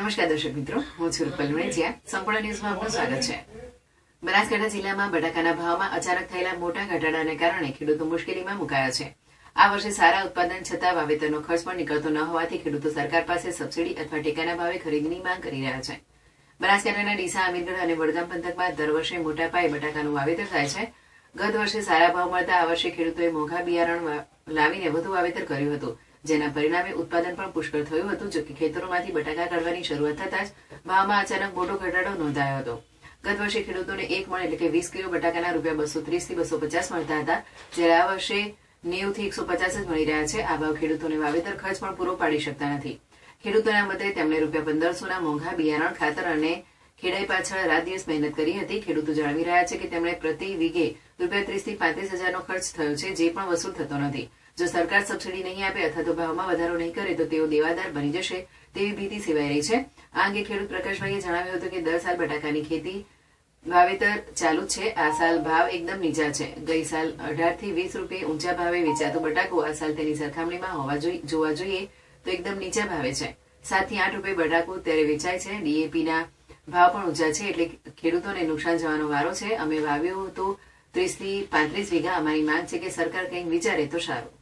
નમસ્કાર દર્શક મિત્રો, હું છું રૂપલ વણેચિયા. સંપૂર્ણ ન્યૂઝમાં આપનું સ્વાગત છે. બનાસકાંઠા જિલ્લામાં બટાકાના ભાવમાં અચાનક થયેલા મોટા ઘટાડાને કારણે ખેડૂતો મુશ્કેલીમાં મુકાયા છે. આ વર્ષે સારા ઉત્પાદન છતાં વાવેતરનો ખર્ચ પણ નીકળતો ન હોવાથી ખેડૂતો સરકાર પાસે સબસિડી અથવા ટેકાના ભાવે ખરીદીની માંગ કરી રહ્યા છે. બનાસકાંઠાના ડીસા, અમીરગઢ અને વડગામ પંથકમાં દર વર્ષે મોટા પાયે બટાકાનું વાવેતર થાય છે. ગત વર્ષે સારા ભાવ મળતા આ વર્ષે ખેડૂતોએ મોંઘા બિયારણ લાવીને વધુ વાવેતર કર્યું હતું, જેના પરિણામે ઉત્પાદન પણ પુષ્કળ થયું હતું. જો કે ખેતરોમાંથી બટાકા કાઢવાની શરૂઆત થતાં જ ભાવમાં અચાનક મોટો ઘટાડો નોંધાયો હતો. ગત વર્ષે ખેડૂતોને એક મણ એટલે કે 20 કિલો બટાકાના ₹230 થી 250 મળતા હતા, જ્યારે આ વર્ષે 90 થી 150 જ મળી રહ્યા છે. આ ભાવ ખેડૂતોને વાવેતર ખર્ચ પણ પૂરો પાડી શકતા નથી. ખેડૂતોના મતે તેમણે ₹1500 ના મોંઘા બિયારણ, ખાતર અને ખેડાઈ પાછળ રાત દિવસ મહેનત કરી હતી. ખેડૂતો જણાવી રહ્યા છે કે તેમણે પ્રતિ વીઘે ₹30,000 થી 35,000 નો ખર્ચ થયો છે, જે પણ વસૂલ થતો નથી. જો સરકાર સબસિડી નહીં આપે અથવા તો ભાવમાં વધારો નહીં કરે તો તેઓ દેવાદાર બની જશે તેવી ભીતિ સેવાઈ રહી છે. આ અંગે ખેડૂત પ્રકાશભાઈએ જણાવ્યું હતું કે દર સાલ બટાકાની ખેતી વાવેતર ચાલુ છે. આ સાલ ભાવ એકદમ નીચા છે. ગઈ સાલ 18 થી 20 રૂપિયા ઊંચા ભાવે વેચાતું બટાકું આ સાલ તેની સરખામણીમાં જોવા જોઈએ તો એકદમ નીચા ભાવે છે. 7 થી 8 રૂપિયા બટાકું ત્યારે વેચાય છે. ડીએપીના ભાવ પણ ઊંચા છે, એટલે ખેડૂતોને નુકસાન જવાનો વારો છે. અમે વાવ્યું હતું 30 થી 35 વીઘા. અમારી માંગ છે કે સરકાર કંઈક વિચારે તો સારું.